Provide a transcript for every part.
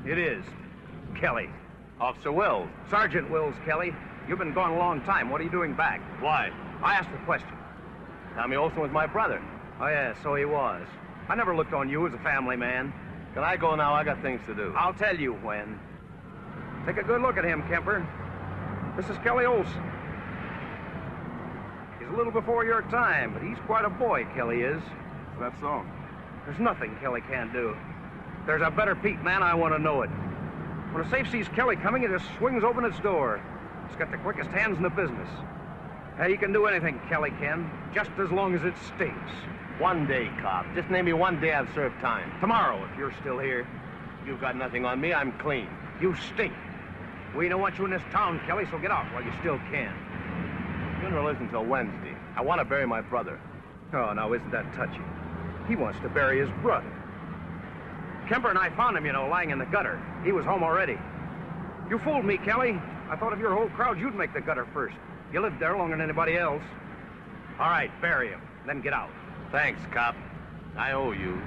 It is. Kelly. Officer Wills. Sergeant Wills, Kelly. You've been gone a long time. What are you doing back? Why? I asked the question. Tommy Olsen was my brother. Oh, yeah, so he was. I never looked on you as a family man. Can I go now? I got things to do. I'll tell you when. Take a good look at him, Kemper. This is Kelly Olsen. He's a little before your time, but he's quite a boy, Kelly is. That's so. There's nothing Kelly can't do. If there's a better Pete man, I want to know it. When a safe sees Kelly coming, it just swings open its door. It's got the quickest hands in the business. Hey, you can do anything, Kelly can, just as long as it stinks. One day, cop. Just name me one day I've served time. Tomorrow, if you're still here. You've got nothing on me. I'm clean. You stink. We don't want you in this town, Kelly, so get out while you still can. Funeral isn't until Wednesday. I want to bury my brother. Oh, now, isn't that touchy? He wants to bury his brother. Kemper and I found him, you know, lying in the gutter. He was home already. You fooled me, Kelly. I thought of your whole crowd, you'd make the gutter first. You lived there longer than anybody else. All right, bury him, then get out. Thanks, cop. I owe you.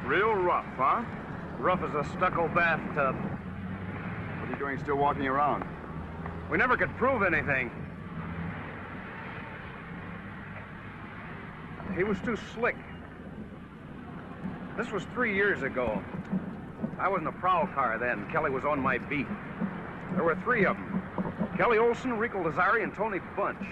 Real rough, huh? Rough as a stucco bathtub. What are you doing still walking around? We never could prove anything. He was too slick. This was 3 years ago. I was in a prowl car then. Kelly was on my beat. There were 3 of them. Kelly Olsen, Rico Lazari, and Tony Bunch.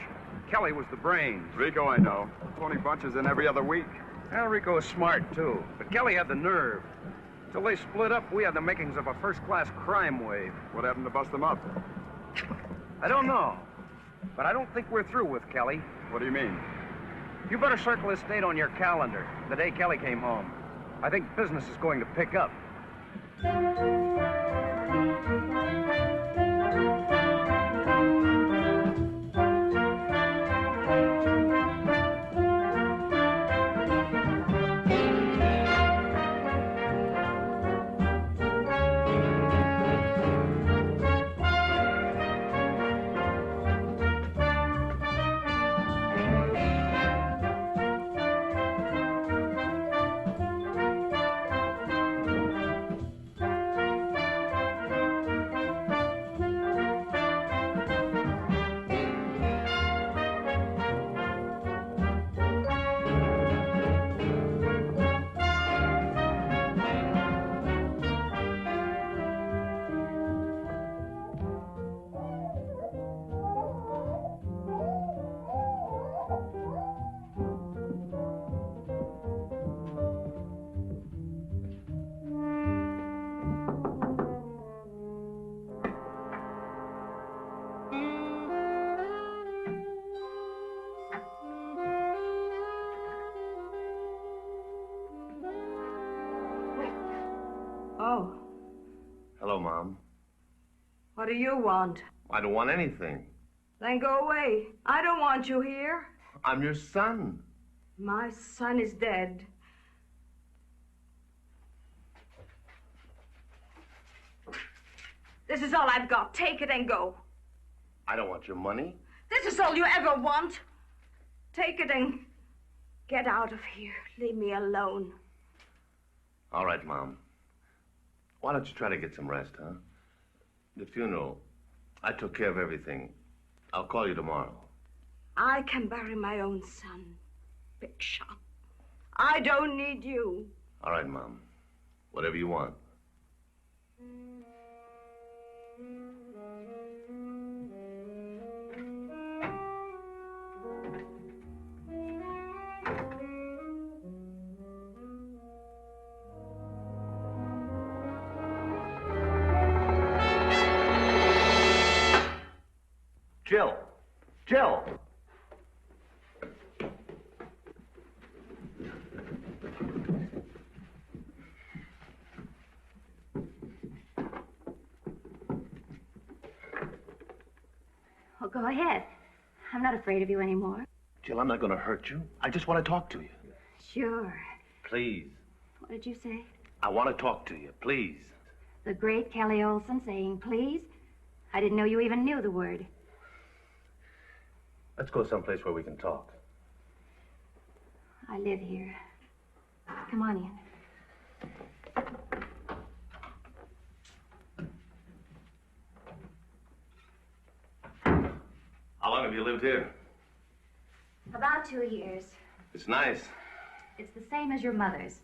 Kelly was the brains. Rico, I know. Tony Bunch is in every other week. Well, Rico was smart, too. But Kelly had the nerve. Till they split up, we had the makings of a first-class crime wave. What happened to bust them up? I don't know. But I don't think we're through with Kelly. What do you mean? You better circle this date on your calendar, the day Kelly came home. I think business is going to pick up. Mom. What do you want? I don't want anything. Then go away. I don't want you here. I'm your son. My son is dead. This is all I've got. Take it and go. I don't want your money. This is all you ever want. Take it and get out of here. Leave me alone. All right, Mom. Why don't you try to get some rest, huh? The funeral, I took care of everything. I'll call you tomorrow. I can bury my own son. Big shot. I don't need you. All right, Mom. Whatever you want. Jill! Jill! Well, go ahead. I'm not afraid of you anymore. Jill, I'm not going to hurt you. I just want to talk to you. Sure. Please. What did you say? I want to talk to you. Please. The great Kelly Olson saying please? I didn't know you even knew the word. Let's go someplace where we can talk. I live here. Come on in. How long have you lived here? About 2 years. It's nice. It's the same as your mother's.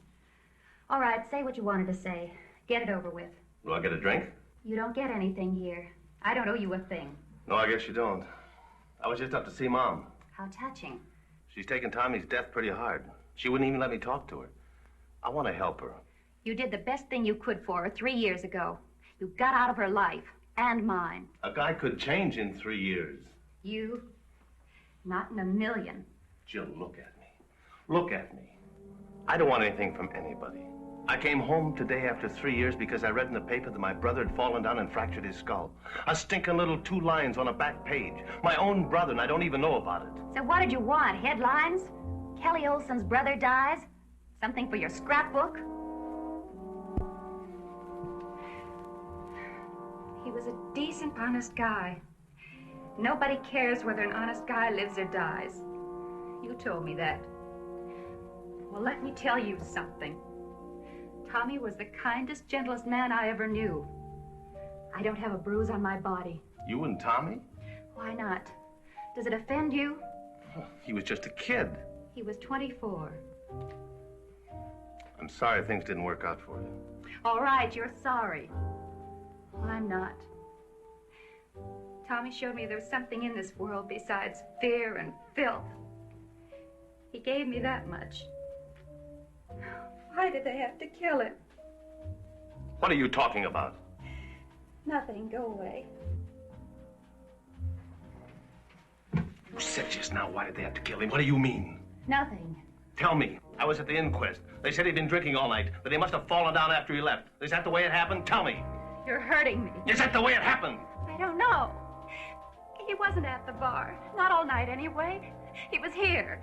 All right, say what you wanted to say. Get it over with. Do I get a drink? You don't get anything here. I don't owe you a thing. No, I guess you don't. I was just up to see Mom. How touching. She's taken Tommy's death pretty hard. She wouldn't even let me talk to her. I want to help her. You did the best thing you could for her 3 years ago. You got out of her life, and mine. A guy could change in 3 years. You? Not in a million. Jill, look at me. Look at me. I don't want anything from anybody. I came home today after 3 years because I read in the paper that my brother had fallen down and fractured his skull. A stinking little 2 lines on a back page. My own brother, and I don't even know about it. So what did you want? Headlines? Kelly Olson's brother dies? Something for your scrapbook? He was a decent, honest guy. Nobody cares whether an honest guy lives or dies. You told me that. Well, let me tell you something. Tommy was the kindest, gentlest man I ever knew. I don't have a bruise on my body. You and Tommy? Why not? Does it offend you? He was just a kid. He was 24. I'm sorry things didn't work out for you. All right, you're sorry. Well, I'm not. Tommy showed me there's something in this world besides fear and filth. He gave me that much. Why did they have to kill him? What are you talking about? Nothing. Go away. You said just now, why did they have to kill him? What do you mean? Nothing. Tell me. I was at the inquest. They said he'd been drinking all night, that he must have fallen down after he left. Is that the way it happened? Tell me. You're hurting me. Is that the way it happened? I don't know. He wasn't at the bar. Not all night, anyway. He was here.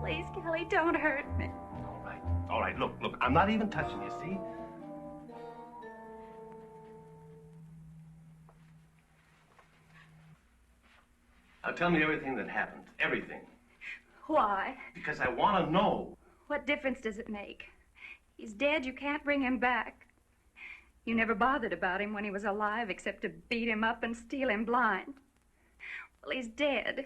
Please, Kelly, don't hurt me. All right, look, I'm not even touching you, see? Now tell me everything that happened, everything. Why? Because I want to know. What difference does it make? He's dead, you can't bring him back. You never bothered about him when he was alive except to beat him up and steal him blind. Well, he's dead.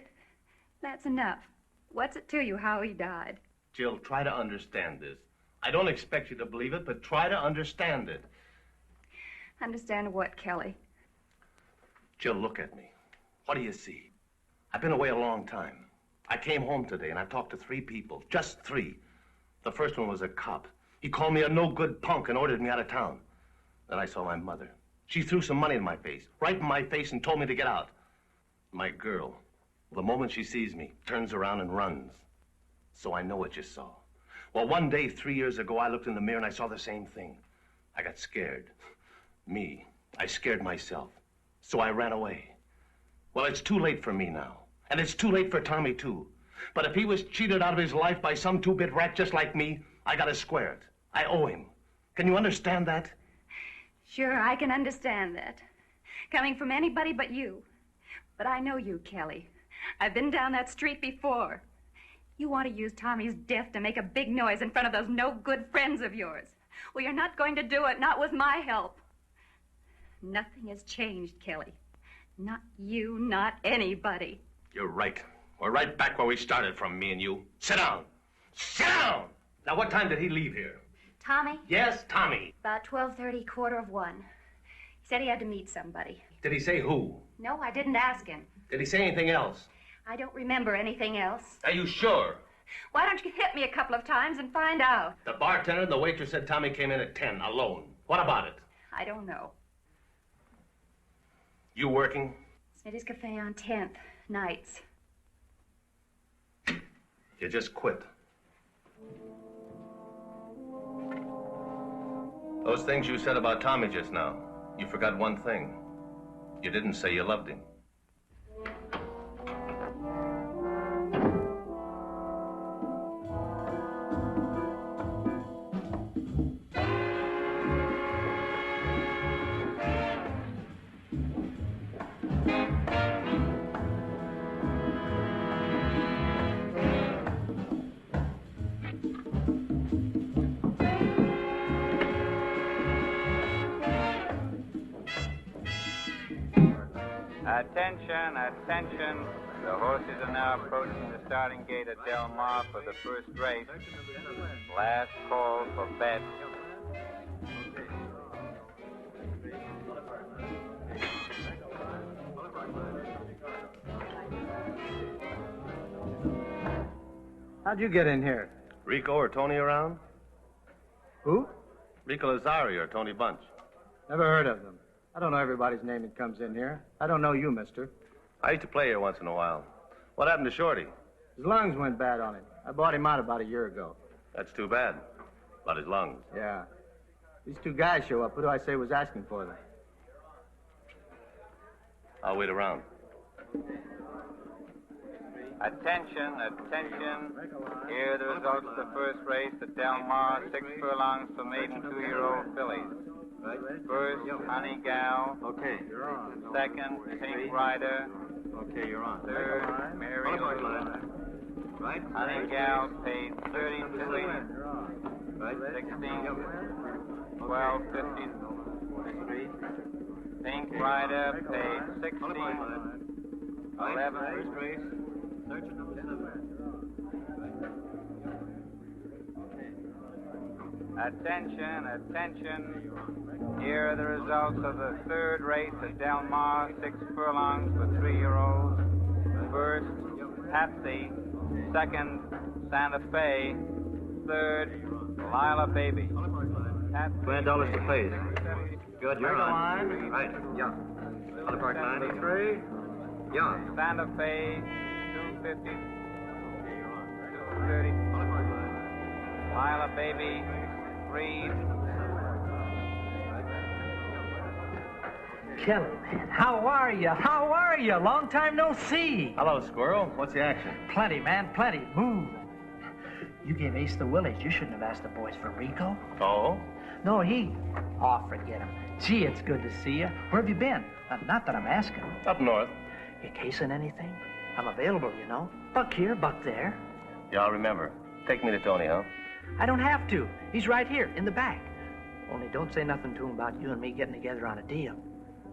That's enough. What's it to you how he died? Jill, try to understand this. I don't expect you to believe it, but try to understand it. Understand what, Kelly? Jill, look at me. What do you see? I've been away a long time. I came home today and I talked to 3 people, just 3. The first one was a cop. He called me a no-good punk and ordered me out of town. Then I saw my mother. She threw some money in my face, right in my face, and told me to get out. My girl, the moment she sees me, turns around and runs. So I know what you saw. Well, one day 3 years ago, I looked in the mirror and I saw the same thing. I got scared. Me. I scared myself. So I ran away. Well, it's too late for me now. And it's too late for Tommy, too. But if he was cheated out of his life by some two-bit rat just like me, I gotta square it. I owe him. Can you understand that? Sure, I can understand that. Coming from anybody but you. But I know you, Kelly. I've been down that street before. You want to use Tommy's death to make a big noise in front of those no-good friends of yours. Well, you're not going to do it, not with my help. Nothing has changed, Kelly. Not you, not anybody. You're right. We're right back where we started from, me and you. Sit down. Sit down! Now, what time did he leave here? Tommy? Yes, Tommy. About 12:30, 1:45. He said he had to meet somebody. Did he say who? No, I didn't ask him. Did he say anything else? I don't remember anything else. Are you sure? Why don't you hit me a couple of times and find out? The bartender and the waitress said Tommy came in at 10, alone. What about it? I don't know. You working? Smitty's Cafe on 10th, nights. You just quit. Those things you said about Tommy just now, you forgot one thing. You didn't say you loved him. Attention, attention. The horses are now approaching the starting gate at Del Mar for the first race. Last call for bets. How'd you get in here? Rico or Tony around? Who? Rico Lazari or Tony Bunch. Never heard of them. I don't know everybody's name that comes in here. I don't know you, mister. I used to play here once in a while. What happened to Shorty? His lungs went bad on him. I bought him out about a year ago. That's too bad. About his lungs. Yeah. These two guys show up. Who do I say was asking for them? I'll wait around. Attention, attention. Here are the results of the first race at Del Mar. 6 furlongs for maiden 2-year-old fillies. First, Honey Gal. Okay, you're on. Second, Pink Rider. Okay, you're on. Third, Mary Lou. Right. Honey Gal paid 32 each. 16, 12, 15. Pink Rider paid 16, 11. Attention, attention. Here are the results of the third race at Del Mar. 6 furlongs for 3-year-olds. First, Patsy. Second, Santa Fe. Third, Lila Baby. $20 to place. Good, you're on. Right, yeah. Other Park 93. Yeah. Santa Fe, 250. 230. Lila Baby, 3. Kelly, man, how are you? How are you? Long time no see. Hello, Squirrel. What's the action? Plenty, man, plenty. Move. You gave Ace the willies. You shouldn't have asked the boys for Rico. Oh? No, he... Oh, forget him. Gee, it's good to see you. Where have you been? Not that I'm asking. Up north. You casing anything? I'm available, you know. Buck here, buck there. Yeah, I'll remember. Take me to Tony, huh? I don't have to. He's right here, in the back. Only don't say nothing to him about you and me getting together on a deal.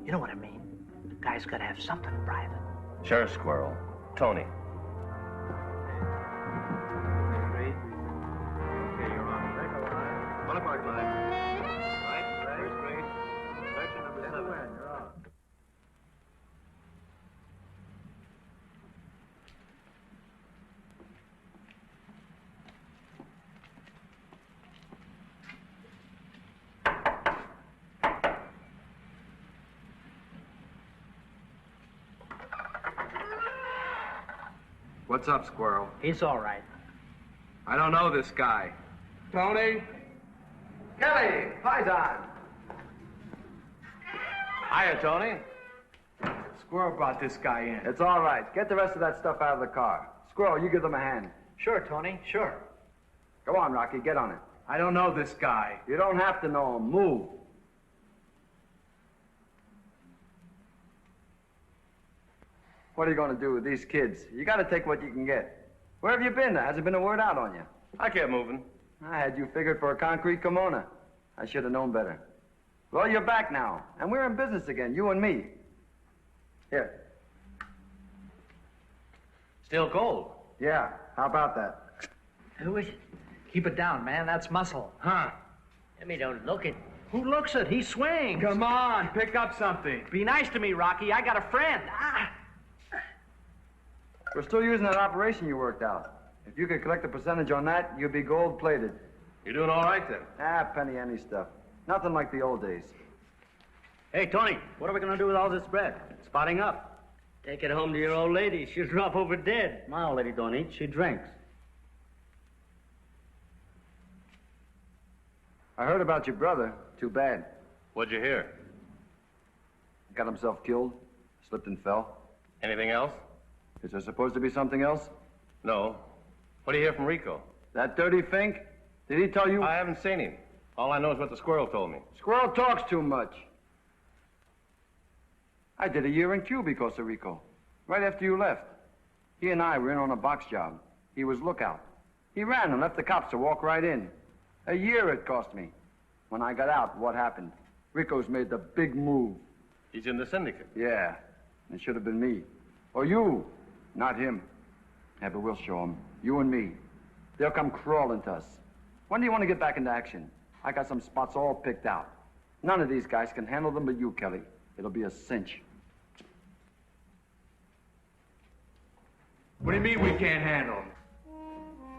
You know what I mean. The guy's got to have something private. Sure, Squirrel. Tony. Okay, you're on. Other Park line. Right, first race. Section number 7. You're on. What's up, Squirrel? He's all right. I don't know this guy. Tony? Kelly, Paisan. Hiya, Tony. Squirrel brought this guy in. It's all right. Get the rest of that stuff out of the car. Squirrel, you give them a hand. Sure, Tony, sure. Go on, Rocky, get on it. I don't know this guy. You don't have to know him. Move. What are you going to do with these kids? You got to take what you can get. Where have you been? There hasn't been a word out on you. I kept moving. I had you figured for a concrete kimono. I should have known better. Well, you're back now, and we're in business again, you and me. Here. Still cold. Yeah, how about that? Who is it? Keep it down, man. That's muscle. Huh? Jimmy don't look it. Who looks it? He swings. Come on, pick up something. Be nice to me, Rocky. I got a friend. We're still using that operation you worked out. If you could collect a percentage on that, you'd be gold-plated. You're doing all right, then? Penny ante stuff. Nothing like the old days. Hey, Tony, what are we going to do with all this bread? Spotting up. Take it home to your old lady. She'll drop over dead. My old lady don't eat. She drinks. I heard about your brother. Too bad. What'd you hear? Got himself killed. Slipped and fell. Anything else? Is there supposed to be something else? No. What do you hear from Rico? That dirty Fink? Did he tell you? I haven't seen him. All I know is what the squirrel told me. Squirrel talks too much. I did a year in Q because of Rico. Right after you left. He and I were in on a box job. He was lookout. He ran and left the cops to walk right in. A year it cost me. When I got out, what happened? Rico's made the big move. He's in the syndicate. Yeah. It should have been me. Or you. Not him. Yeah, but we'll show him. You and me. They'll come crawling to us. When do you want to get back into action? I got some spots all picked out. None of these guys can handle them but you, Kelly. It'll be a cinch. What do you mean we can't handle him?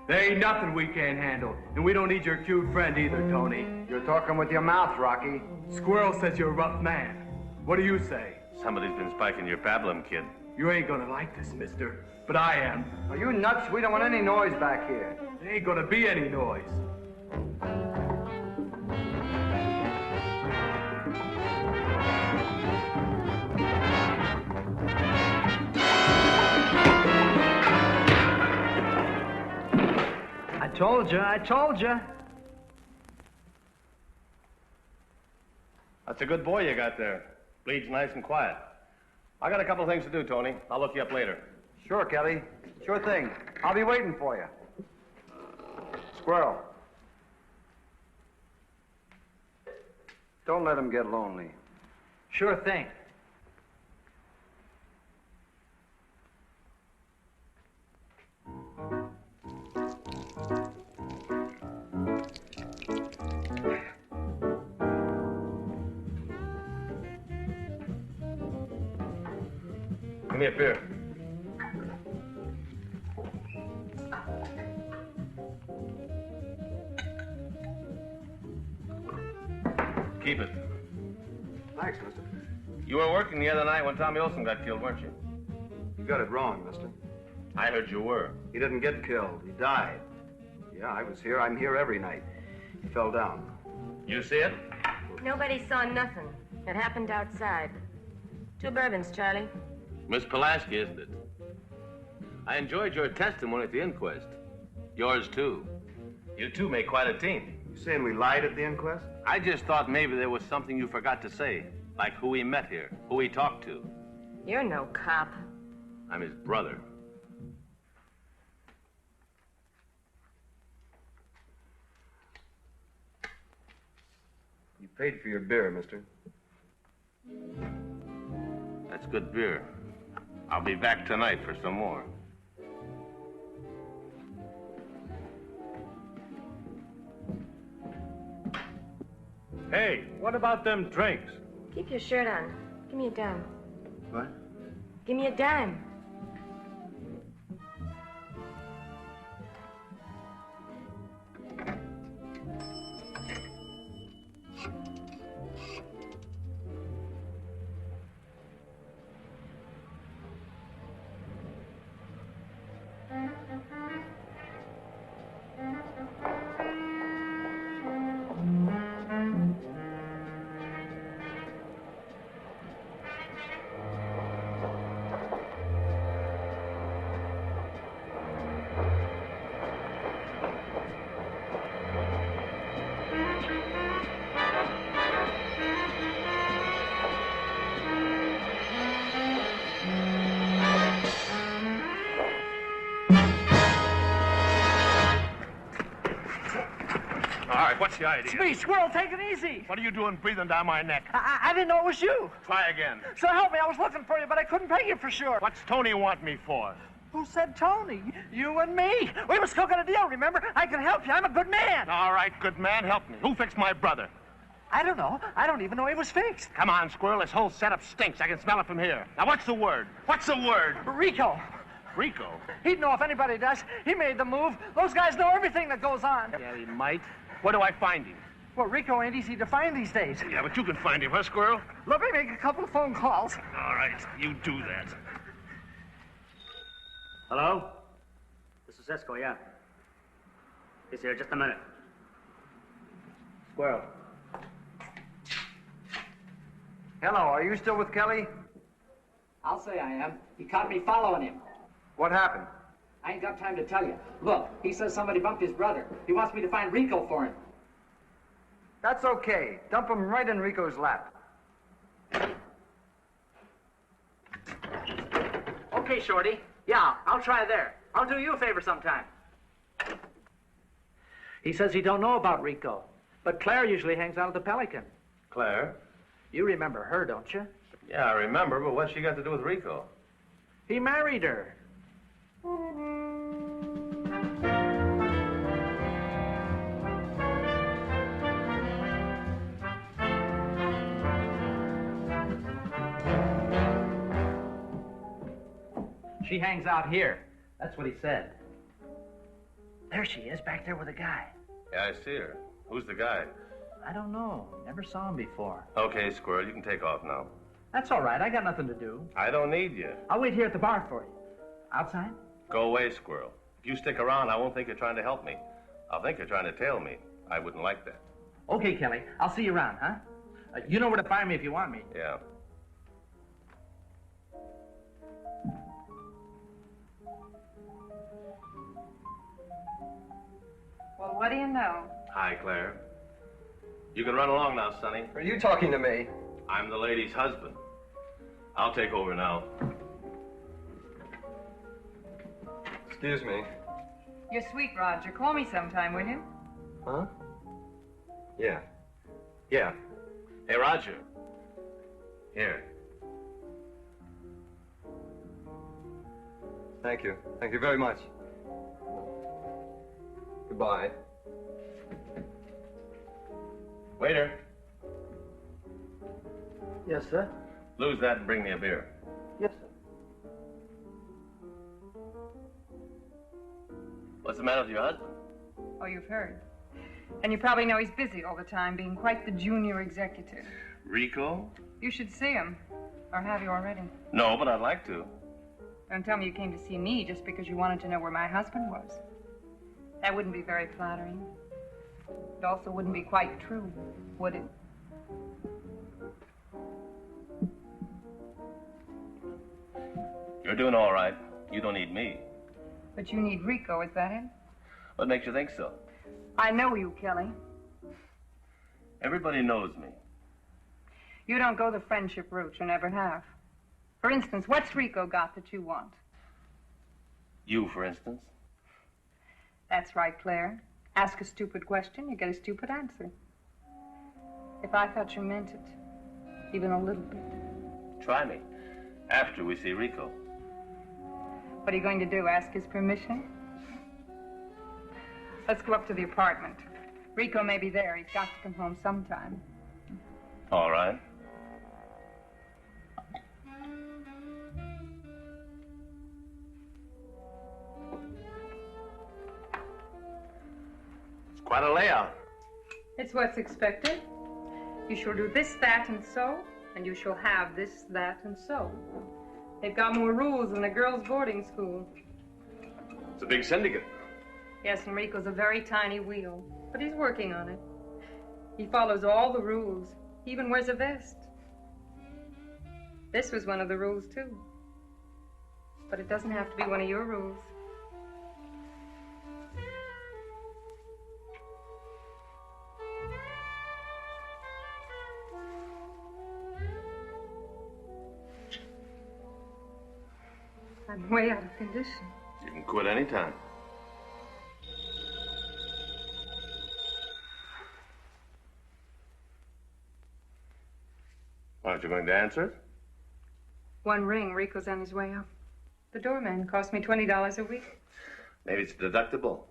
There ain't nothing we can't handle. And we don't need your cute friend either, Tony. You're talking with your mouth, Rocky. Squirrel says you're a rough man. What do you say? Somebody's been spiking your pablum, kid. You ain't gonna like this, mister. But I am. Are you nuts? We don't want any noise back here. There ain't gonna be any noise. I told you. That's a good boy you got there. Bleeds nice and quiet. I got a couple of things to do, Tony. I'll look you up later. Sure, Kelly. Sure thing. I'll be waiting for you. Squirrel. Don't let him get lonely. Sure thing. Give me a beer. Keep it. Thanks, mister. You were working the other night when Tommy Olson got killed, weren't you? You got it wrong, mister. I heard you were. He didn't get killed. He died. Yeah, I was here. I'm here every night. He fell down. You see it? Nobody saw nothing. It happened outside. 2 bourbons, Charlie. Miss Pulaski, isn't it? I enjoyed your testimony at the inquest. Yours, too. You two make quite a team. You saying we lied at the inquest? I just thought maybe there was something you forgot to say, like who we met here, who we talked to. You're no cop. I'm his brother. You paid for your beer, mister. That's good beer. I'll be back tonight for some more. Hey, what about them drinks? Keep your shirt on. Give me a dime. What? Give me a dime. What's the idea? It's me, Squirrel. Take it easy. What are you doing breathing down my neck? I didn't know it was you. Try again. So help me, I was looking for you, but I couldn't peg you for sure. What's Tony want me for? Who said Tony? You and me. We was cooking a deal, remember? I can help you. I'm a good man. All right, good man, help me. Who fixed my brother? I don't know. I don't even know he was fixed. Come on, Squirrel. This whole setup stinks. I can smell it from here. Now, what's the word? What's the word? Rico. Rico? He'd know if anybody does. He made the move. Those guys know everything that goes on. Yeah, he might. Where do I find him? Well, Rico ain't easy to find these days. Yeah, but you can find him, huh, Squirrel? Let me make a couple of phone calls. All right, you do that. Hello? This is Cisco, yeah. He's here, just a minute. Squirrel. Hello, are you still with Kelly? I'll say I am. He caught me following him. What happened? I ain't got time to tell you. Look, he says somebody bumped his brother. He wants me to find Rico for him. That's okay. Dump him right in Rico's lap. Okay, Shorty. Yeah, I'll try there. I'll do you a favor sometime. He says he don't know about Rico, but Claire usually hangs out at the Pelican. Claire? You remember her, don't you? Yeah, I remember, but what's she got to do with Rico? He married her. She hangs out here. That's what he said. There she is, back there with a guy. Yeah, I see her. Who's the guy? I don't know. Never saw him before. Okay, Squirrel, you can take off now. That's all right. I got nothing to do. I don't need you. I'll wait here at the bar for you. Outside? Go away, Squirrel. If you stick around, I won't think you're trying to help me. I'll think you're trying to tail me. I wouldn't like that. Okay, Kelly. I'll see you around, huh? You know where to find me if you want me. Yeah. Well, what do you know? Hi, Claire. You can run along now, Sonny. Are you talking to me? I'm the lady's husband. I'll take over now. Excuse me. You're sweet, Roger. Call me sometime, will you? Huh? Yeah. Yeah. Hey, Roger. Here. Thank you. Thank you very much. Goodbye. Waiter. Yes, sir. Lose that and bring me a beer. Yes, sir. What's the matter with your husband? Oh, you've heard. And you probably know he's busy all the time, being quite the junior executive. Rico? You should see him. Or have you already? No, but I'd like to. Don't tell me you came to see me just because you wanted to know where my husband was. That wouldn't be very flattering. It also wouldn't be quite true, would it? You're doing all right. You don't need me. But you need Rico, is that it? What makes you think so? I know you, Kelly. Everybody knows me. You don't go the friendship route. You never have. For instance, what's Rico got that you want? You, for instance. That's right, Claire. Ask a stupid question, you get a stupid answer. If I thought you meant it, even a little bit. Try me. After we see Rico. What are you going to do, ask his permission? Let's go up to the apartment. Rico may be there. He's got to come home sometime. All right. It's quite a layout. It's what's expected. You shall do this, that, and so, and you shall have this, that, and so. They've got more rules than a girls' boarding school. It's a big syndicate. Yes, and Rico's a very tiny wheel, but he's working on it. He follows all the rules. He even wears a vest. This was one of the rules, too. But it doesn't have to be one of your rules. I'm way out of condition. You can quit any time. you going to answer it? One ring. Rico's on his way up. The doorman cost me $20 a week. Maybe it's deductible.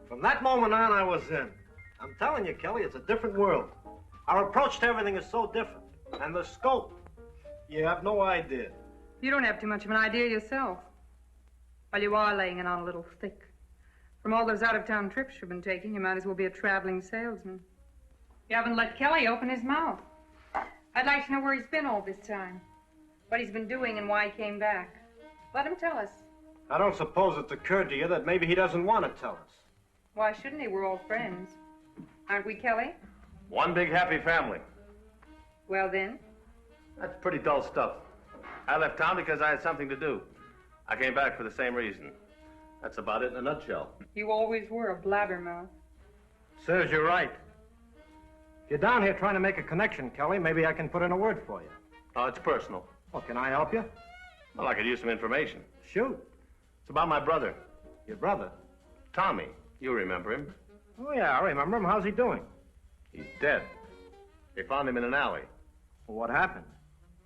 From that moment on, I was in. I'm telling you, Kelly, it's a different world. Our approach to everything is so different. And the scope, you have no idea. You don't have too much of an idea yourself. Well, you are laying it on a little thick. From all those out-of-town trips you've been taking, you might as well be a traveling salesman. You haven't let Kelly open his mouth. I'd like to know where he's been all this time. What he's been doing and why he came back. Let him tell us. I don't suppose it's occurred to you that maybe he doesn't want to tell us. Why shouldn't he? We're all friends. Aren't we, Kelly? One big happy family. Well, then. That's pretty dull stuff. I left town because I had something to do. I came back for the same reason. That's about it in a nutshell. You always were a blabbermouth. Serves you right. If you're down here trying to make a connection, Kelly, maybe I can put in a word for you. Oh, it's personal. Well, can I help you? Well, I could use some information. Shoot. It's about my brother. Your brother? Tommy. You remember him. Oh, yeah, I remember him. How's he doing? He's dead. They found him in an alley. Well, what happened?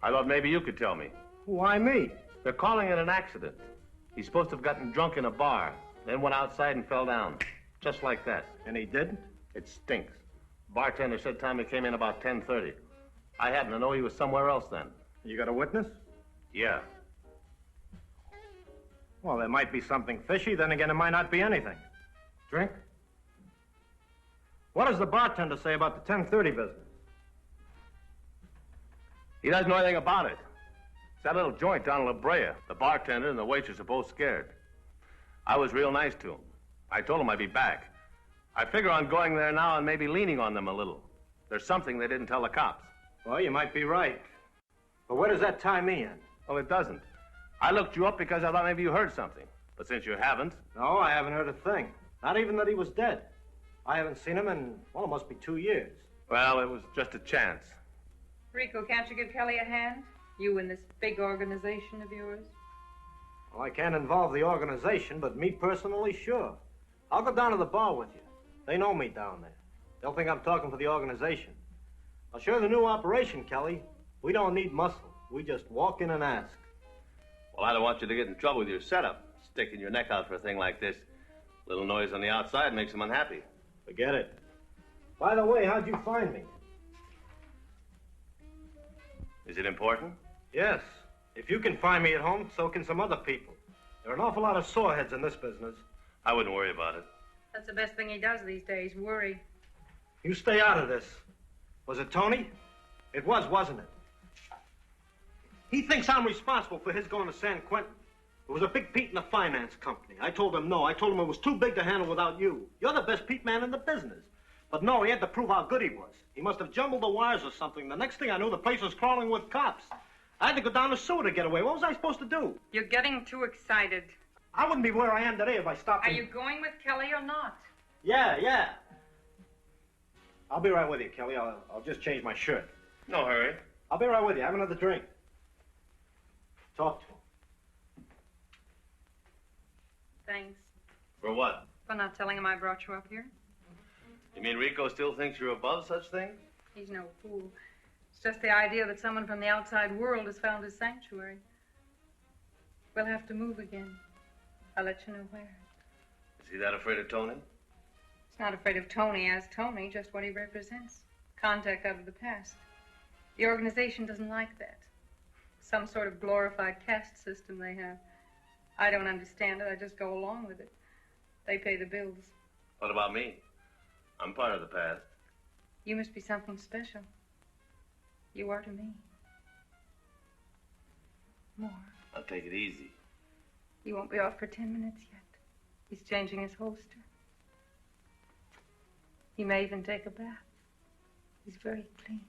I thought maybe you could tell me. Why me? They're calling it an accident. He's supposed to have gotten drunk in a bar, then went outside and fell down. Just like that. And he didn't? It stinks. Bartender said Tommy came in about 10:30. I happen to know he was somewhere else then. You got a witness? Yeah. Well, there might be something fishy, then again, it might not be anything. Drink? What does the bartender say about the 10:30 business? He doesn't know anything about it. It's that little joint down in La Brea. The bartender and the waitress are both scared. I was real nice to him. I told him I'd be back. I figure on going there now and maybe leaning on them a little. There's something they didn't tell the cops. Well, you might be right. But where does that tie me in? Well, it doesn't. I looked you up because I thought maybe you heard something. But since you haven't... No, I haven't heard a thing. Not even that he was dead. I haven't seen him in, well, it must be 2 years. Well, it was just a chance. Rico, can't you give Kelly a hand? You and this big organization of yours? Well, I can't involve the organization, but me personally, sure. I'll go down to the bar with you. They know me down there. They'll think I'm talking for the organization. I'll show you the new operation, Kelly. We don't need muscle. We just walk in and ask. Well, I don't want you to get in trouble with your setup. Sticking your neck out for a thing like this. Little noise on the outside makes them unhappy. Forget it. By the way, how'd you find me? Is it important? Yes. If you can find me at home, so can some other people. There are an awful lot of soreheads in this business. I wouldn't worry about it. That's the best thing he does these days, worry. You stay out of this. Was it Tony? It was, wasn't it? He thinks I'm responsible for his going to San Quentin. It was a big Pete in the finance company. I told him no. I told him it was too big to handle without you. You're the best Pete man in the business. But no, he had to prove how good he was. He must have jumbled the wires or something. The next thing I knew, the place was crawling with cops. I had to go down the sewer to get away. What was I supposed to do? You're getting too excited. I wouldn't be where I am today if I stopped. Are you going with Kelly or not? Yeah. I'll be right with you, Kelly. I'll just change my shirt. No hurry. I'll be right with you. Have another drink. Talk to him. Thanks. For what? For not telling him I brought you up here. You mean Rico still thinks you're above such things? He's no fool. It's just the idea that someone from the outside world has found his sanctuary. We'll have to move again. I'll let you know where. Is he that afraid of Tony? He's not afraid of Tony as Tony, just what he represents. Contact out of the past. The organization doesn't like that. Some sort of glorified caste system they have. I don't understand it. I just go along with it. They pay the bills. What about me? I'm part of the past. You must be something special. You are to me. More. I'll take it easy. You won't be off for 10 minutes yet. He's changing his holster. He may even take a bath. He's very clean.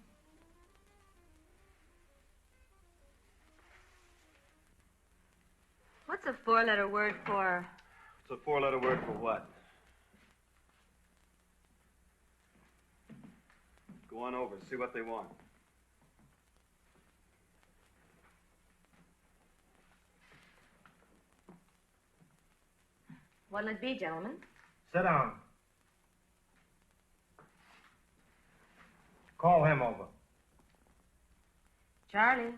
What's a four-letter word for? It's a four-letter word for what? Go on over, see what they want. What'll it be, gentlemen? Sit down. Call him over. Charlie.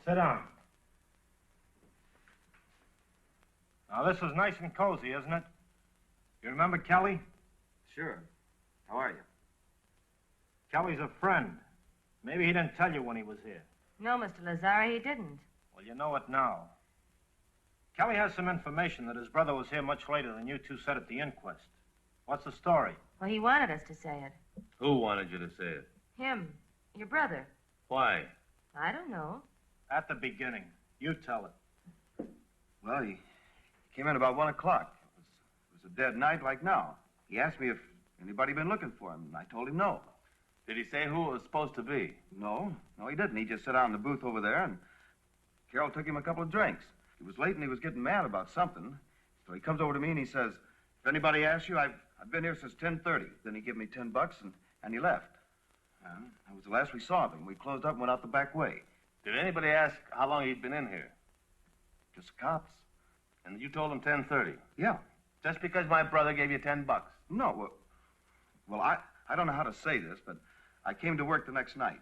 Sit down. Now, this is nice and cozy, isn't it? You remember Kelly? Sure. How are you? Kelly's a friend. Maybe he didn't tell you when he was here. No, Mr. Lazare, he didn't. Well, you know it now. Kelly has some information that his brother was here much later than you two said at the inquest. What's the story? Well, he wanted us to say it. Who wanted you to say it? Him. Your brother. Why? I don't know. At the beginning. You tell it. Well, he came in about 1 o'clock. It was a dead night like now. He asked me if anybody been looking for him, and I told him no. Did he say who it was supposed to be? No, he didn't. He just sat down in the booth over there, and Carol took him a couple of drinks. It was late, and he was getting mad about something. So he comes over to me, and he says, if anybody asks you, I've been here since 10:30. Then he gave me $10, and he left. That was the last we saw of him. We closed up and went out the back way. Did anybody ask how long he'd been in here? Just the cops. And you told him 10:30? Yeah. Just because my brother gave you $10? No, well, I don't know how to say this, but I came to work the next night,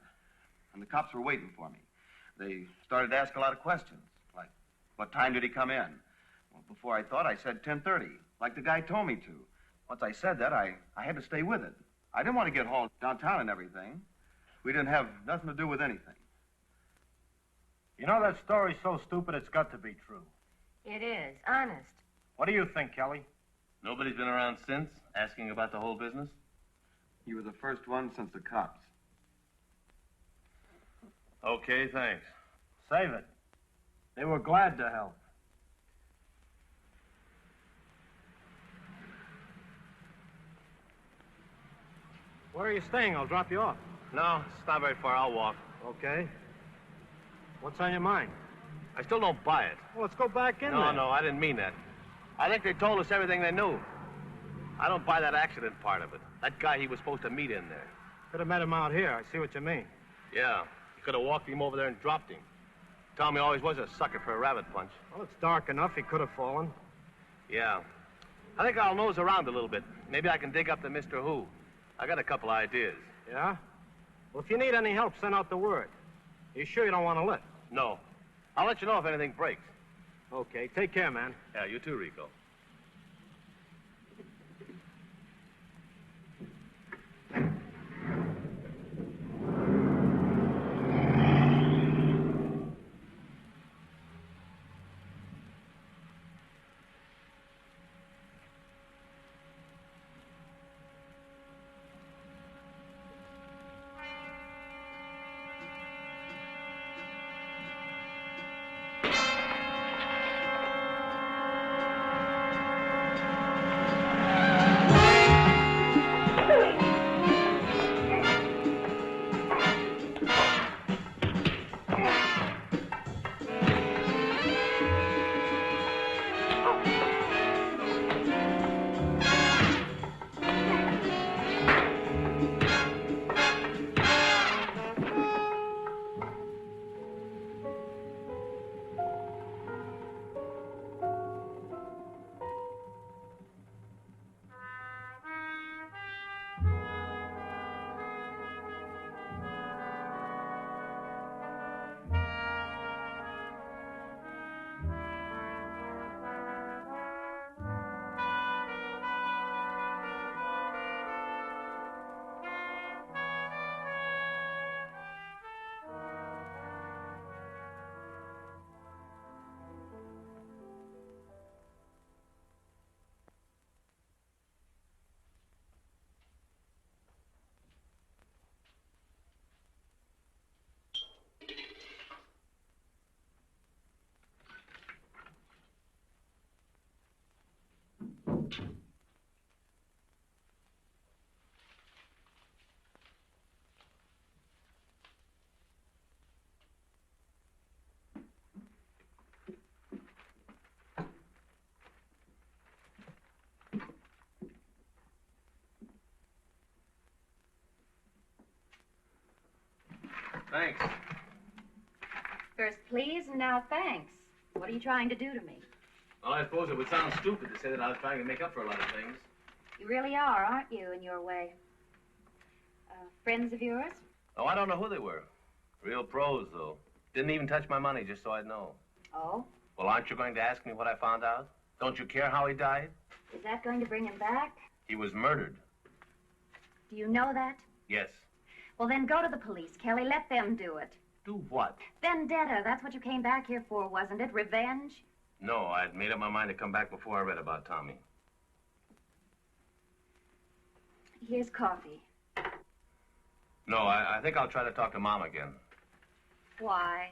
and the cops were waiting for me. They started to ask a lot of questions, like, what time did he come in? Well, before I thought, I said 10:30, like the guy told me to. Once I said that, I had to stay with it. I didn't want to get hauled downtown and everything. We didn't have nothing to do with anything. You know, that story's so stupid it's got to be true. It is, honest. What do you think, Kelly? Nobody's been around since, asking about the whole business? You were the first one since the cops. Okay, thanks. Save it. They were glad to help. Where are you staying? I'll drop you off. No, it's not very far. I'll walk. Okay. What's on your mind? I still don't buy it. Well, let's go back in No, there. no, I didn't mean that. I think they told us everything they knew. I don't buy that accident part of it. That guy he was supposed to meet in there. Could have met him out here. I see what you mean. Yeah, you could have walked him over there and dropped him. Tommy always was a sucker for a rabbit punch. Well, it's dark enough. He could have fallen. Yeah. I think I'll nose around a little bit. Maybe I can dig up the Mr. Who. I got a couple ideas. Yeah? Well, if you need any help, send out the word. You sure you don't want to lift? No. I'll let you know if anything breaks. Okay, take care, man. Yeah, you too, Rico. Thanks. First, please, and now thanks. What are you trying to do to me? Well, I suppose it would sound stupid to say that I was trying to make up for a lot of things. You really are, aren't you, in your way? Friends of yours? Oh, I don't know who they were. Real pros, though. Didn't even touch my money just so I'd know. Oh? Well, aren't you going to ask me what I found out? Don't you care how he died? Is that going to bring him back? He was murdered. Do you know that? Yes. Well, then go to the police, Kelly. Let them do it. Do what? Vendetta. That's what you came back here for, wasn't it? Revenge? No, I'd made up my mind to come back before I read about Tommy. Here's coffee. No, I think I'll try to talk to Mom again. Why?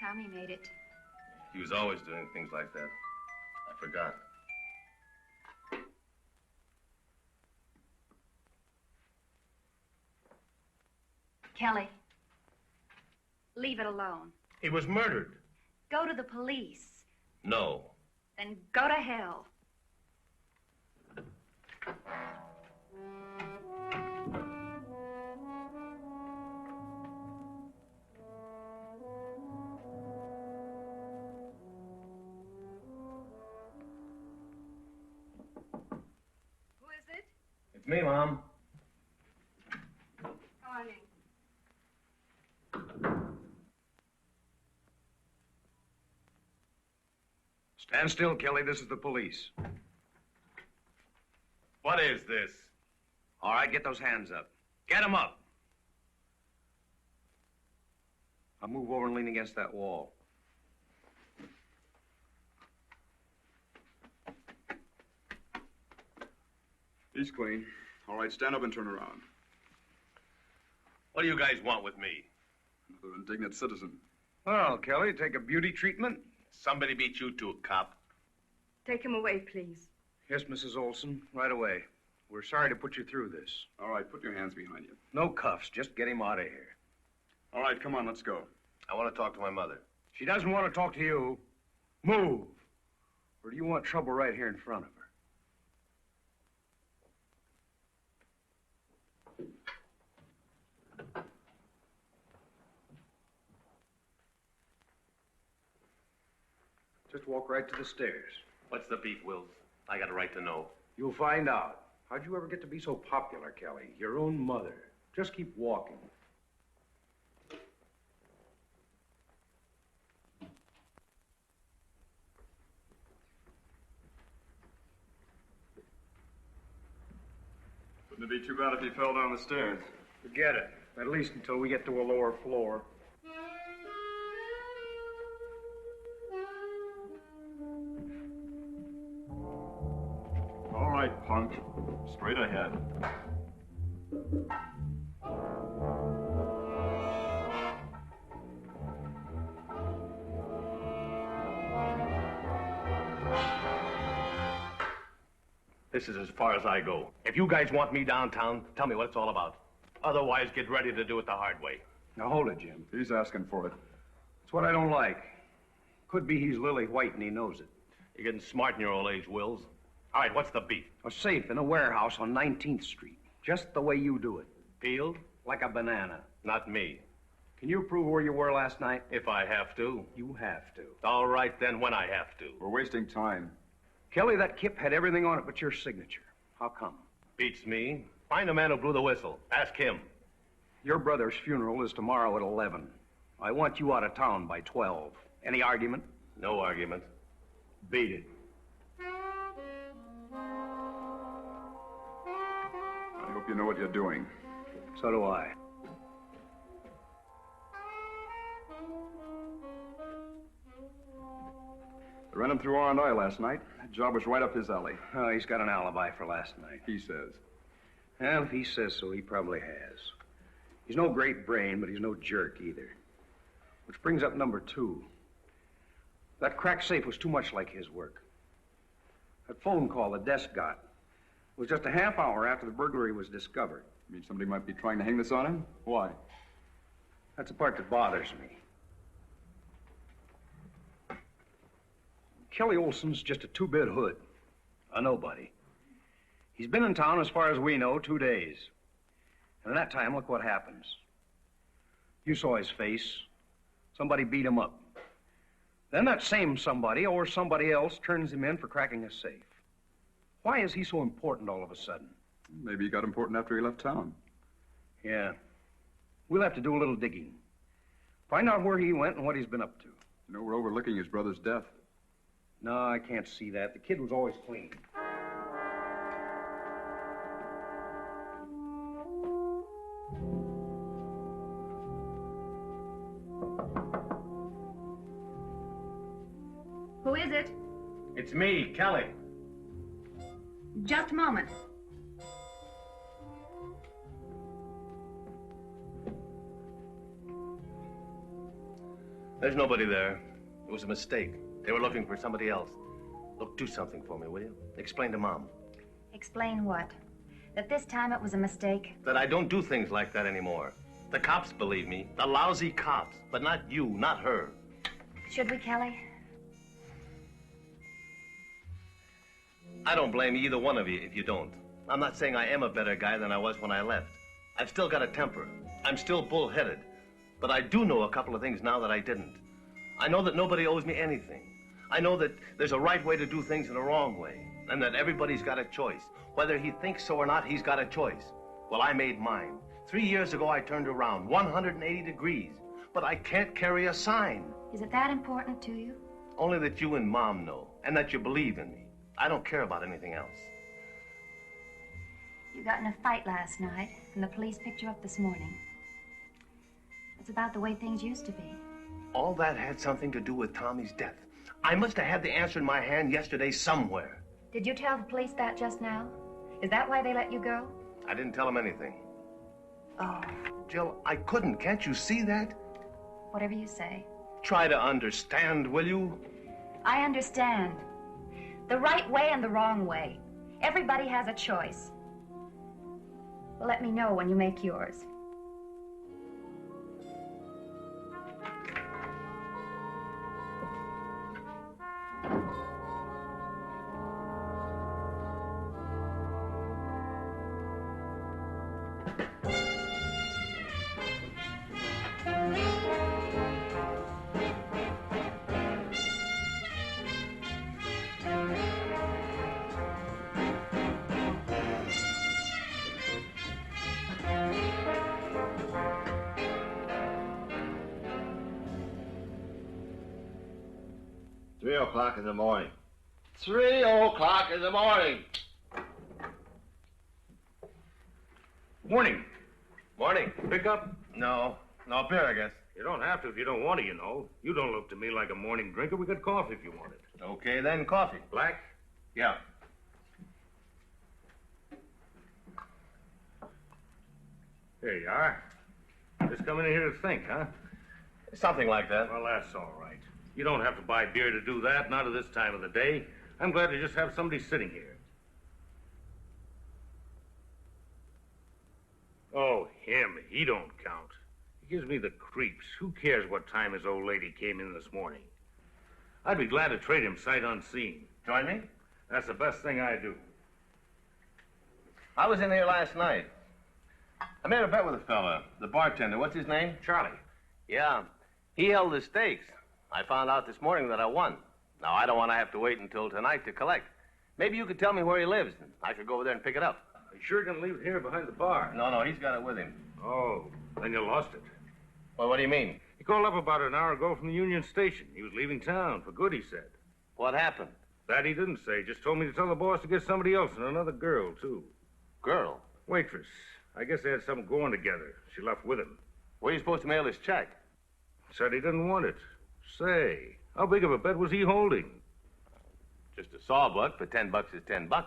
Tommy made it. He was always doing things like that. I forgot. Kelly, leave it alone. He was murdered. Go to the police. No. Then go to hell. Who is it? It's me, Mom. Come on in. Stand still, Kelly. This is the police. What is this? All right, get those hands up. Get them up. I'll move over and lean against that wall. He's clean. All right, stand up and turn around. What do you guys want with me? Another indignant citizen. Well, Kelly, take a beauty treatment? Somebody beat you to a cop. Take him away, please. Yes, Mrs. Olson, right away. We're sorry to put you through this. All right, put your hands behind you. No cuffs, just get him out of here. All right, come on, let's go. I want to talk to my mother. She doesn't want to talk to you. Move. Or do you want trouble right here in front of her? Just walk right to the stairs. What's the beef, Wills? I got a right to know. You'll find out. How'd you ever get to be so popular, Kelly? Your own mother. Just keep walking. Wouldn't it be too bad if he fell down the stairs? Forget it. At least until we get to a lower floor. All right, punk. Straight ahead. This is as far as I go. If you guys want me downtown, tell me what it's all about. Otherwise, get ready to do it the hard way. Now, hold it, Jim. He's asking for it. It's what I don't like. Could be he's Lily White and he knows it. You're getting smart in your old age, Wills. All right, what's the beef? A safe in a warehouse on 19th Street. Just the way you do it. Peeled? Like a banana. Not me. Can you prove where you were last night? If I have to. You have to. All right, then, when I have to. We're wasting time. Kelly, that kip had everything on it but your signature. How come? Beats me. Find the man who blew the whistle. Ask him. Your brother's funeral is tomorrow at 11. I want you out of town by 12. Any argument? No argument. Beat it. I hope you know what you're doing. So do I. I ran him through R&I last night. That job was right up his alley. Oh, he's got an alibi for last night. He says. Well, if he says so, he probably has. He's no great brain, but he's no jerk either. Which brings up number 2. That cracked safe was too much like his work. That phone call the desk got was just a half hour after the burglary was discovered. You mean somebody might be trying to hang this on him? Why? That's the part that bothers me. Kelly Olson's just a two-bit hood. A nobody. He's been in town, as far as we know, 2 days. And in that time, look what happens. You saw his face. Somebody beat him up. Then that same somebody or somebody else turns him in for cracking a safe. Why is he so important all of a sudden? Maybe he got important after he left town. Yeah. We'll have to do a little digging. Find out where he went and what he's been up to. You know, we're overlooking his brother's death. No, I can't see that. The kid was always clean. Who is it? It's me, Kelly. Just a moment. There's nobody there. It was a mistake. They were looking for somebody else. Look, do something for me, will you? Explain to Mom. Explain what? That this time it was a mistake? That I don't do things like that anymore. The cops believe me. The lousy cops. But not you, not her. Should we, Kelly? I don't blame either one of you if you don't. I'm not saying I am a better guy than I was when I left. I've still got a temper. I'm still bullheaded. But I do know a couple of things now that I didn't. I know that nobody owes me anything. I know that there's a right way to do things and a wrong way. And that everybody's got a choice. Whether he thinks so or not, he's got a choice. Well, I made mine. 3 years ago, I turned around 180 degrees. But I can't carry a sign. Is it that important to you? Only that you and Mom know, and that you believe in me. I don't care about anything else. You got in a fight last night, and the police picked you up this morning. It's about the way things used to be. All that had something to do with Tommy's death. I must have had the answer in my hand yesterday somewhere. Did you tell the police that just now? Is that why they let you go? I didn't tell them anything. Oh. Jill, I couldn't. Can't you see that? Whatever you say. Try to understand, will you? I understand. The right way and the wrong way. Everybody has a choice. Well, let me know when you make yours. O'clock in the morning. 3 o'clock in the morning. Morning. Morning. Pick up? No. No beer, I guess. You don't have to if you don't want to, you know. You don't look to me like a morning drinker. We got coffee if you want it. Okay, then coffee. Black? Yeah. There you are. Just coming in here to think, huh? Something like that. Well, that's all right. You don't have to buy beer to do that, not at this time of the day. I'm glad to just have somebody sitting here. Oh, him. He don't count. He gives me the creeps. Who cares what time his old lady came in this morning? I'd be glad to trade him sight unseen. Join me? That's the best thing I do. I was in here last night. I made a bet with a fella, the bartender. What's his name? Charlie. Yeah. He held the stakes. I found out this morning that I won. Now, I don't want to have to wait until tonight to collect. Maybe you could tell me where he lives, and I could go over there and pick it up. You sure gonna leave it here behind the bar? No, he's got it with him. Oh, then you lost it. Well, what do you mean? He called up about an hour ago from the Union Station. He was leaving town for good, he said. What happened? That he didn't say. Just told me to tell the boss to get somebody else and another girl, too. Girl? Waitress. I guess they had something going together. She left with him. Where are you supposed to mail this check? Said he didn't want it. Say, how big of a bet was he holding? Just a sawbuck, but $10 is $10.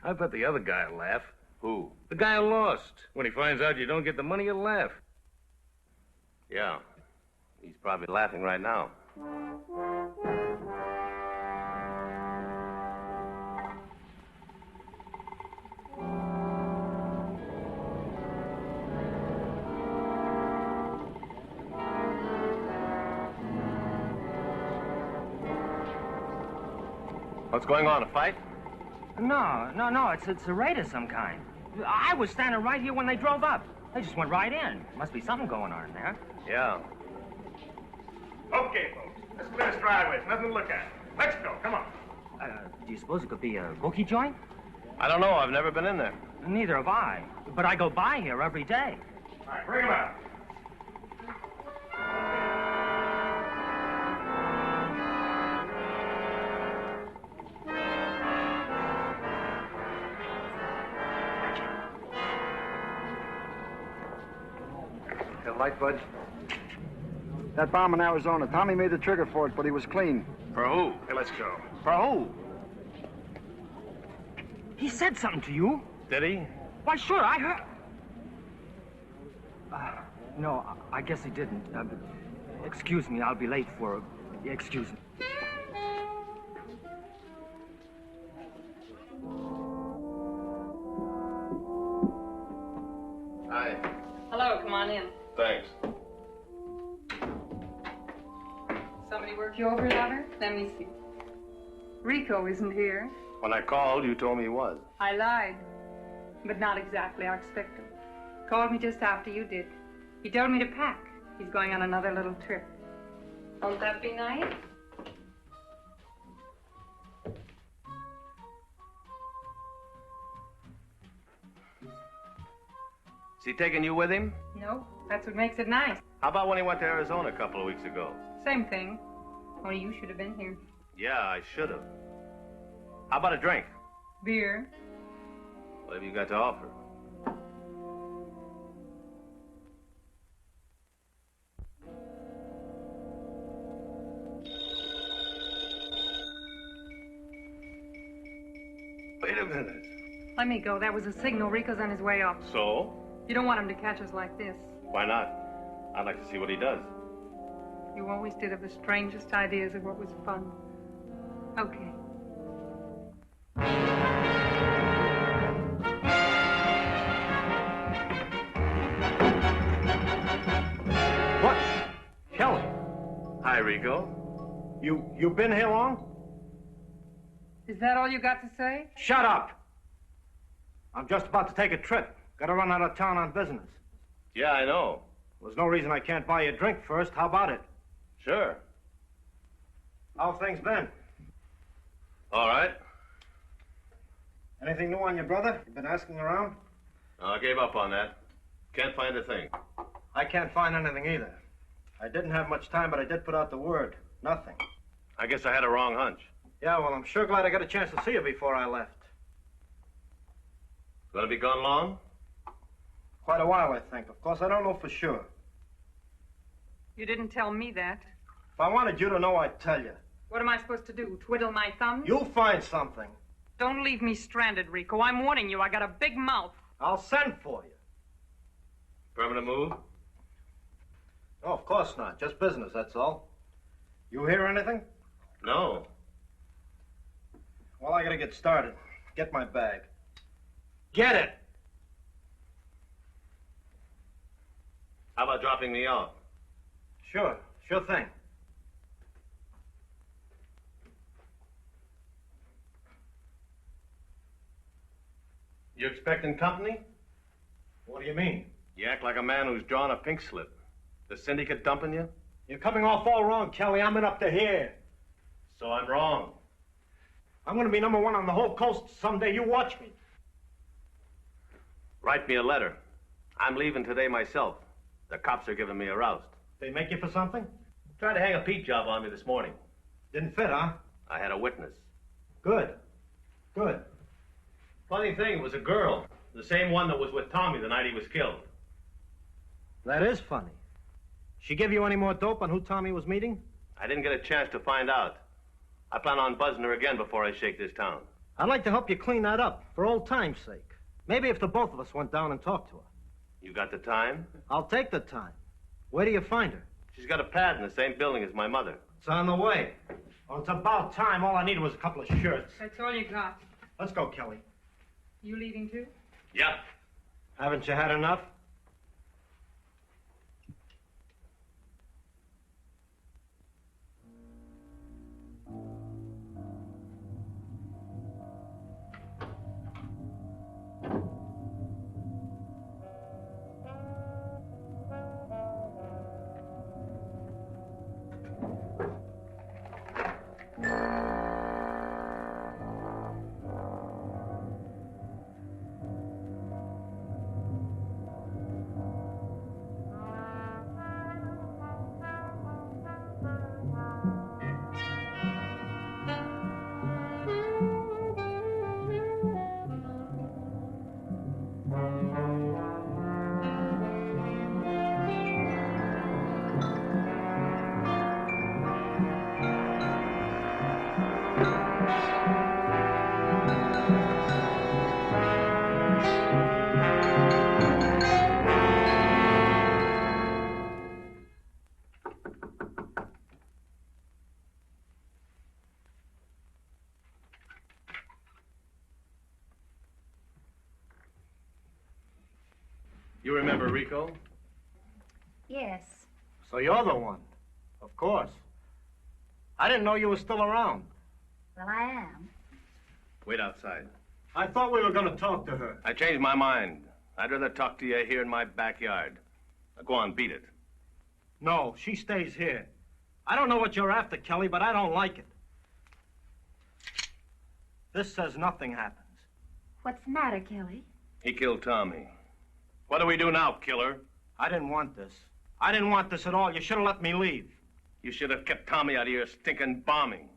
I bet the other guy will laugh. Who? The guy who lost. When he finds out you don't get the money, he'll laugh. Yeah. He's probably laughing right now. What's going on, a fight? No, it's a raid of some kind. I was standing right here when they drove up. They just went right in. Must be something going on there. Yeah. Okay, folks. Let's clear this driveway. There's nothing to look at. Let's go. Come on. Do you suppose it could be a bookie joint? I don't know. I've never been in there. Neither have I. But I go by here every day. All right, bring him out. Light, Bud. That bomb in Arizona, Tommy made the trigger for it, but he was clean. For who? Hey, let's go. For who? He said something to you. Did he? Why, sure, I heard. No, I guess he didn't. Excuse me, I'll be late for... Excuse me. Hi. Hello, come on in. Thanks. Somebody work you over, lover? Let me see. Rico isn't here. When I called, you told me he was. I lied. But not exactly. I expected. Called me just after you did. He told me to pack. He's going on another little trip. Won't that be nice? Is he taking you with him? No, that's what makes it nice. How about when he went to Arizona a couple of weeks ago? Same thing. Only you should have been here. Yeah, I should have. How about a drink? Beer. What have you got to offer? Wait a minute. Let me go. That was a signal. Rico's on his way up. So? You don't want him to catch us like this. Why not? I'd like to see what he does. You always did have the strangest ideas of what was fun. Okay. What? Kelly. Hi, Rico. You been here long? Is that all you got to say? Shut up! I'm just about to take a trip. Gotta run out of town on business. Yeah, I know. There's no reason I can't buy you a drink first. How about it? Sure. How's things been? All right. Anything new on your brother? You been asking around? I gave up on that. Can't find a thing. I can't find anything either. I didn't have much time, but I did put out the word. Nothing. I guess I had a wrong hunch. Yeah, well, I'm sure glad I got a chance to see you before I left. Gonna be gone long? Quite a while, I think. Of course, I don't know for sure. You didn't tell me that. If I wanted you to know, I'd tell you. What am I supposed to do? Twiddle my thumbs? You'll find something. Don't leave me stranded, Rico. I'm warning you. I got a big mouth. I'll send for you. Permanent move? Oh, of course not. Just business, that's all. You hear anything? No. Well, I gotta get started. Get my bag. Get it! How about dropping me off? Sure thing. You expecting company? What do you mean? You act like a man who's drawn a pink slip. The syndicate dumping you? You're coming off all wrong, Kelly. I'm in up to here. So I'm wrong. I'm gonna be number one on the whole coast someday. You watch me. Write me a letter. I'm leaving today myself. The cops are giving me a roust. They make you for something? Tried to hang a Pete job on me this morning. Didn't fit, huh? I had a witness. Good. Funny thing, it was a girl. The same one that was with Tommy the night he was killed. That is funny. She give you any more dope on who Tommy was meeting? I didn't get a chance to find out. I plan on buzzing her again before I shake this town. I'd like to help you clean that up, for old time's sake. Maybe if the both of us went down and talked to her. You got the time? I'll take the time. Where do you find her? She's got a pad in the same building as my mother. It's on the way. Well, it's about time. All I needed was a couple of shirts. That's all you got. Let's go, Kelly. You leaving too? Yeah. Haven't you had enough? You remember Rico? Yes. So you're the one. Of course. I didn't know you were still around. Well, I am. Wait outside. I thought we were going to talk to her. I changed my mind. I'd rather talk to you here in my backyard. Now, go on, beat it. No, she stays here. I don't know what you're after, Kelly, but I don't like it. This says nothing happens. What's the matter, Kelly? He killed Tommy. What do we do now, killer? I didn't want this. I didn't want this at all. You should have let me leave. You should have kept Tommy out of your stinking bombing.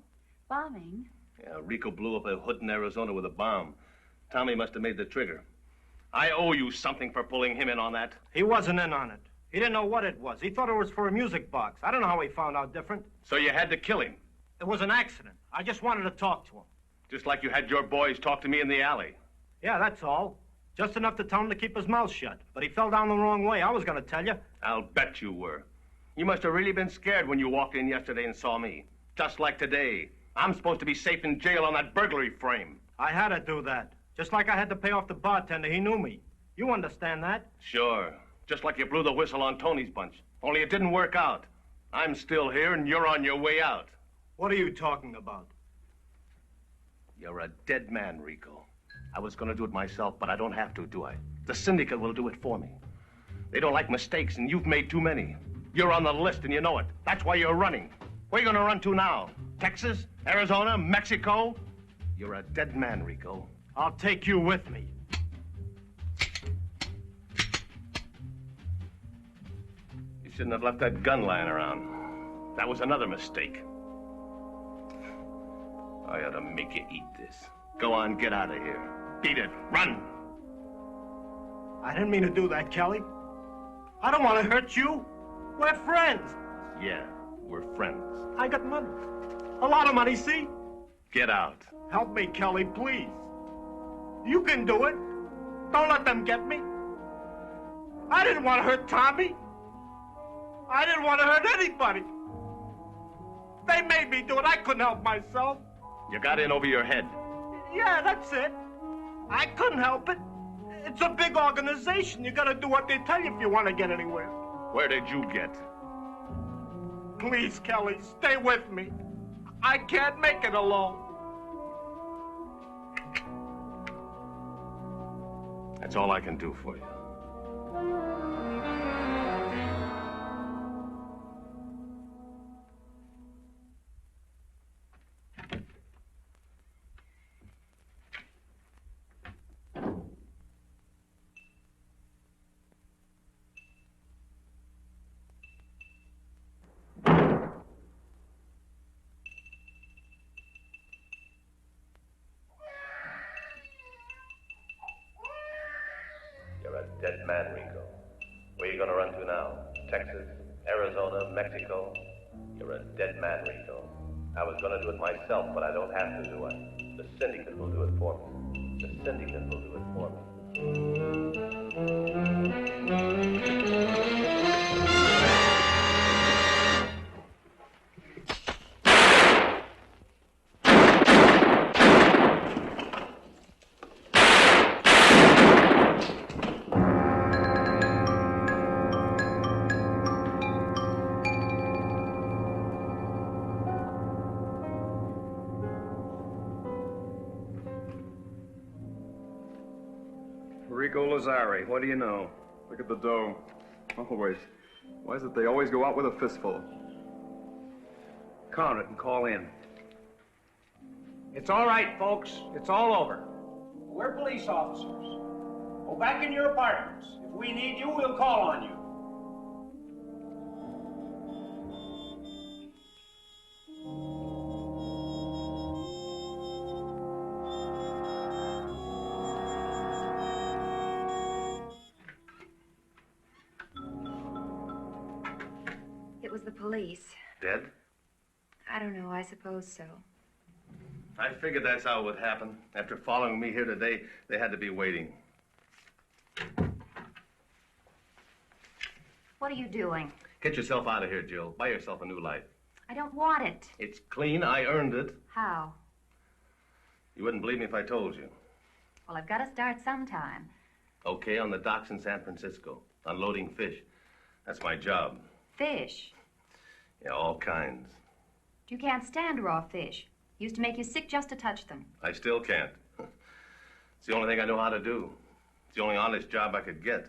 Bombing? Yeah, Rico blew up a hood in Arizona with a bomb. Tommy must have made the trigger. I owe you something for pulling him in on that. He wasn't in on it. He didn't know what it was. He thought it was for a music box. I don't know how he found out different. So you had to kill him? It was an accident. I just wanted to talk to him. Just like you had your boys talk to me in the alley. Yeah, that's all. Just enough to tell him to keep his mouth shut. But he fell down the wrong way. I was going to tell you. I'll bet you were. You must have really been scared when you walked in yesterday and saw me. Just like today. I'm supposed to be safe in jail on that burglary frame. I had to do that. Just like I had to pay off the bartender. He knew me. You understand that? Sure. Just like you blew the whistle on Tony's bunch. Only it didn't work out. I'm still here and you're on your way out. What are you talking about? You're a dead man, Rico. I was going to do it myself, but I don't have to, do I? The syndicate will do it for me. They don't like mistakes, and you've made too many. You're on the list, and you know it. That's why you're running. Where are you going to run to now? Texas? Arizona? Mexico? You're a dead man, Rico. I'll take you with me. You shouldn't have left that gun lying around. That was another mistake. I ought to make you eat this. Go on, get out of here. Beat it. Run! I didn't mean to do that, Kelly. I don't want to hurt you. We're friends. Yeah, we're friends. I got money. A lot of money, see? Get out. Help me, Kelly, please. You can do it. Don't let them get me. I didn't want to hurt Tommy. I didn't want to hurt anybody. They made me do it. I couldn't help myself. You got in over your head. Yeah, that's it. I couldn't help it. It's a big organization. You gotta do what they tell you if you want to get anywhere. Where did you get? Please, Kelly, stay with me. I can't make it alone. That's all I can do for you. Dead man, Rico. Where are you going to run to now? Texas, Arizona, Mexico? You're a dead man, Rico. I was going to do it myself, but I don't have to do it. The syndicate will do it for me. The syndicate will do it for me. Rico Lazari, what do you know? Look at the dough. Always. Why is it they always go out with a fistful? Count it and call in. It's all right, folks. It's all over. We're police officers. Go back in your apartments. If we need you, we'll call on you. It was the police. Dead? I don't know. I suppose so. I figured that's how it would happen. After following me here today, they had to be waiting. What are you doing? Get yourself out of here, Jill. Buy yourself a new life. I don't want it. It's clean. I earned it. How? You wouldn't believe me if I told you. Well, I've got to start sometime. Okay, on the docks in San Francisco, unloading fish. That's my job. Fish? Yeah, all kinds. You can't stand raw fish. Used to make you sick just to touch them. I still can't. It's the only thing I know how to do. It's the only honest job I could get.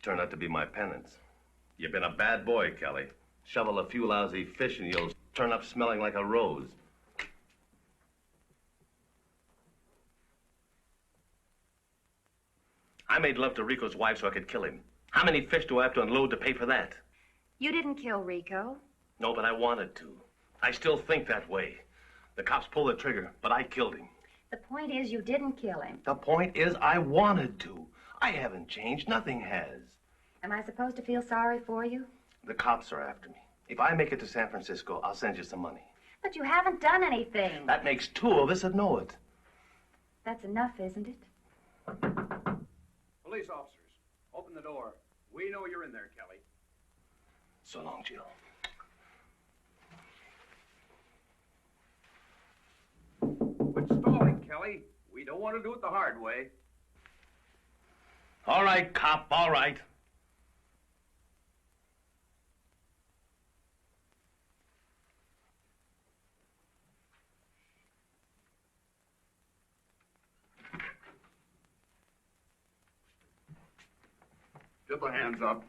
Turned out to be my penance. You've been a bad boy, Kelly. Shovel a few lousy fish and you'll turn up smelling like a rose. I made love to Rico's wife so I could kill him. How many fish do I have to unload to pay for that? You didn't kill Rico. No, but I wanted to. I still think that way. The cops pulled the trigger, but I killed him. The point is you didn't kill him. The point is I wanted to. I haven't changed. Nothing has. Am I supposed to feel sorry for you? The cops are after me. If I make it to San Francisco, I'll send you some money. But you haven't done anything. That makes two of us that know it. That's enough, isn't it? Police officers, open the door. We know you're in there, Kelly. So long, Jill. Quit stalling, Kelly. We don't want to do it the hard way. All right, cop, all right. Get the hands up.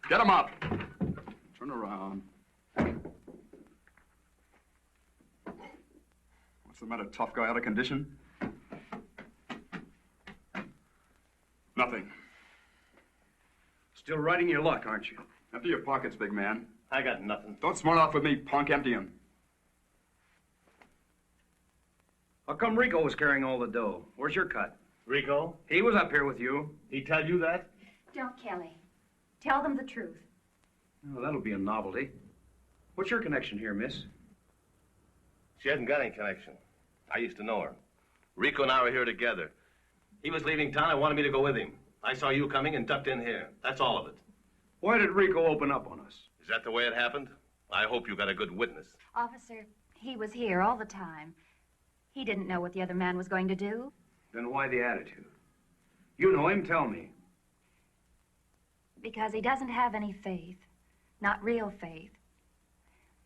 Get them up. Turn around. What's the matter, tough guy, out of condition? Nothing. Still riding your luck, aren't you? Empty your pockets, big man. I got nothing. Don't smart off with me, punk. Empty them. How come Rico was carrying all the dough? Where's your cut? Rico? He was up here with you. He tell you that? Don't, Kelly. Tell them the truth. Oh, that'll be a novelty. What's your connection here, miss? She hasn't got any connection. I used to know her. Rico and I were here together. He was leaving town. I wanted me to go with him. I saw you coming and ducked in here. That's all of it. Why did Rico open up on us? Is that the way it happened? I hope you got a good witness. Officer, he was here all the time. He didn't know what the other man was going to do. Then why the attitude? You know him, tell me. Because he doesn't have any faith. Not real faith.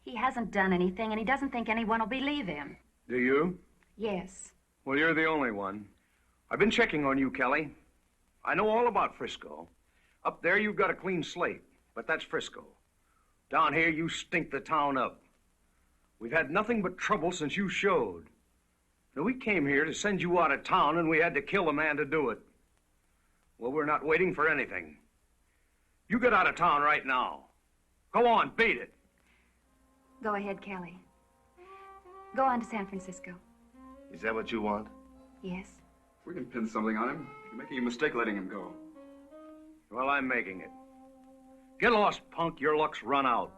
He hasn't done anything, and he doesn't think anyone will believe him. Do you? Yes. Well, you're the only one. I've been checking on you, Kelly. I know all about Frisco. Up there, you've got a clean slate, but that's Frisco. Down here, you stink the town up. We've had nothing but trouble since you showed. Now, we came here to send you out of town, and we had to kill a man to do it. Well, we're not waiting for anything. You get out of town right now. Go on, beat it. Go ahead, Kelly. Go on to San Francisco. Is that what you want? Yes. We can pin something on him. You're making a mistake letting him go. Well, I'm making it. Get lost, punk. Your luck's run out.